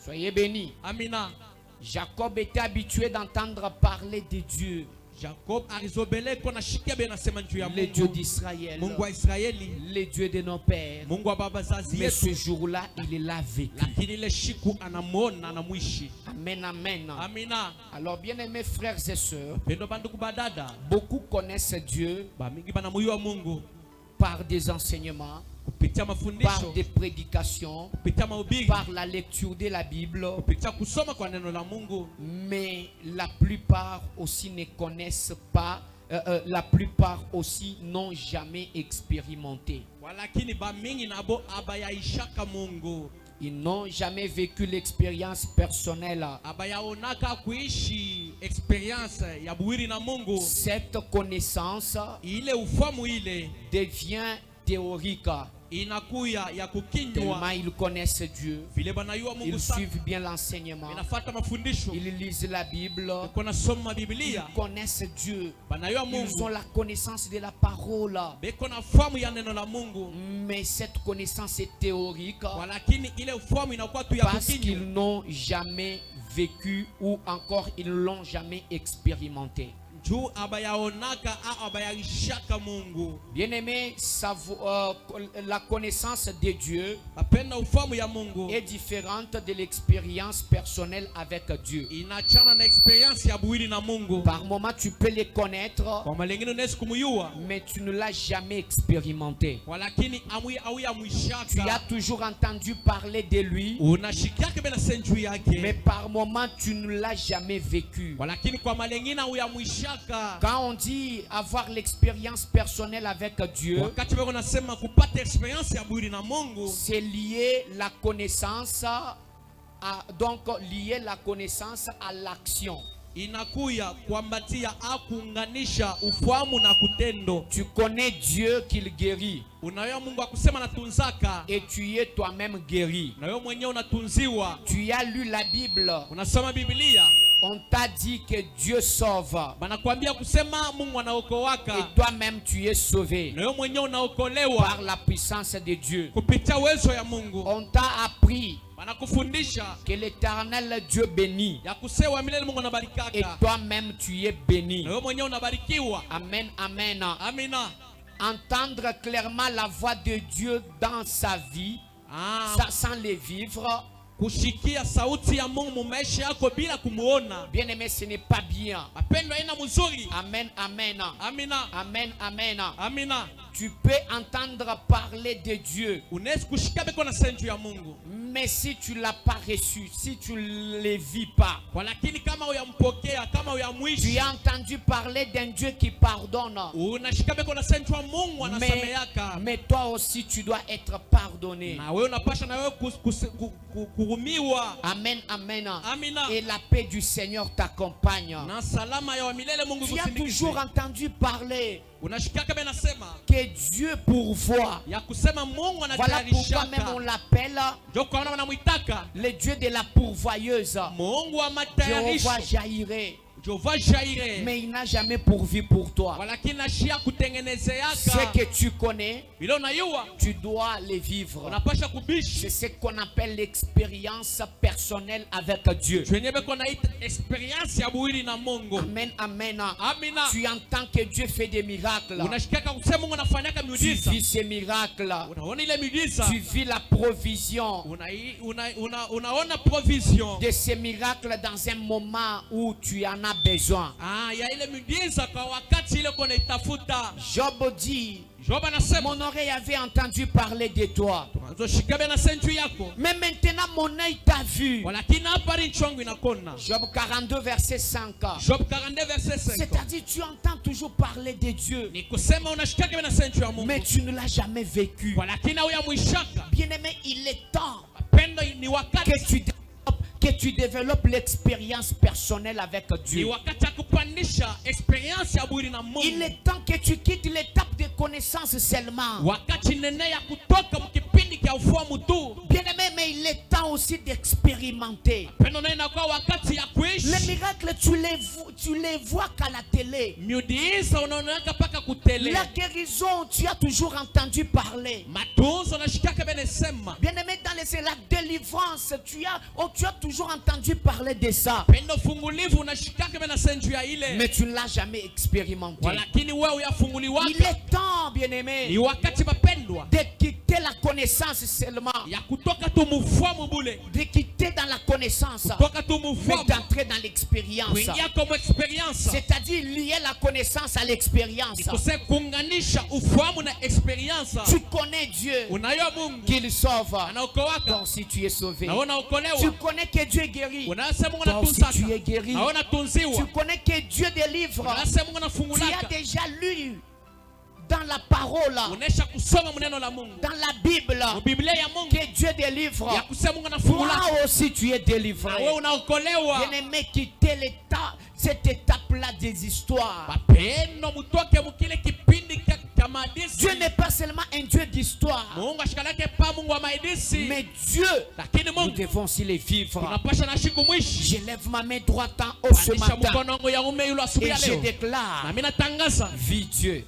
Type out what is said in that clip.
Soyez bénis. Amina. Jacob était habitué d'entendre parler de Dieu. Jacob le Dieu d'Israël, le Dieu de nos pères. Mais ce jour-là, il l'a vécu. Amen, amen. Amina. Alors, bien-aimés frères et sœurs, beaucoup connaissent Dieu par des enseignements, par des prédications, par la lecture de la Bible, mais la plupart aussi ne connaissent pas, la plupart aussi n'ont jamais expérimenté. Ils n'ont jamais vécu l'expérience personnelle. Cette connaissance devient théorique. Tellement ils connaissent Dieu, ils suivent bien l'enseignement, ils lisent la Bible, ils connaissent Dieu, ils ont la connaissance de la parole. Mais cette connaissance est théorique parce qu'ils n'ont jamais vécu ou encore ils ne l'ont jamais expérimenté. Bien-aimé, la connaissance de Dieu est différente de l'expérience personnelle avec Dieu. Par moment, tu peux les connaître, mais tu ne l'as jamais expérimenté. Tu as toujours entendu parler de lui, mais par moment, tu ne l'as jamais vécu. Quand on dit avoir l'expérience personnelle avec Dieu, c'est lié la connaissance donc lier la connaissance à l'action. Tu connais Dieu qu'il guérit et tu es toi-même guéri. Tu as lu la Bible, on t'a dit que Dieu sauve et toi-même tu es sauvé par la puissance de Dieu. On t'a appris que l'Éternel Dieu bénit et toi-même tu es béni. Amen, amen. Entendre clairement la voix de Dieu dans sa vie, sans les vivre. Bien aimé, ce n'est pas bien. Amen, amen. Amen, amen. Tu peux entendre parler de Dieu, mais si tu ne l'as pas reçu, si tu ne le vis pas, tu as entendu parler d'un Dieu qui pardonne, mais toi aussi tu dois être pardonné. Amen, amen. Et la paix du Seigneur t'accompagne. Tu as toujours entendu parler que Dieu pourvoit. Voilà pourquoi même on l'appelle le Dieu de la pourvoyeuse, Jéhovah Jireh. Mais il n'a jamais pourvu pour toi. Ce que tu connais, tu dois les vivre. C'est ce qu'on appelle l'expérience personnelle avec Dieu. Amen, amen. Tu entends que Dieu fait des miracles. Tu vis ces miracles. Tu vis la provision de ces miracles dans un moment où tu en as besoin. Job dit, mon oreille avait entendu parler de toi, mais maintenant mon œil t'a vu. Job 42 verset 5. C'est-à-dire tu entends toujours parler de Dieu, mais tu ne l'as jamais vécu. Bien-aimé, il est temps que tu développes l'expérience personnelle avec Dieu. Il est temps que tu quittes l'étape de connaissance seulement. Bien-aimé, mais il est temps aussi d'expérimenter. Les miracles, tu les vois qu'à la télé. La guérison, tu as toujours entendu parler. Bien aimé dans les la délivrance, tu as toujours entendu parler de ça. Mais tu ne l'as jamais expérimenté. Il est temps, bien aimé, de quitter la connaissance seulement. De quitter dans la connaissance, mais d'entrer dans l'expérience. C'est-à-dire lier la connaissance à l'expérience. Tu connais Dieu, qu'il sauve. Donc si tu es sauvé, tu connais que Dieu guérit. Donc si tu es guéri, tu connais que Dieu délivre. Tu as déjà lu dans la parole, dans la Bible, que Dieu délivre. Toi aussi tu es délivré. Bien-aimé, quitter l'état, cette étape-là des histoires. Dieu n'est pas seulement un Dieu d'histoire, mais Dieu, nous devons aussi les vivre. Je lève ma main droite en haut ce matin et je déclare: vis Dieu.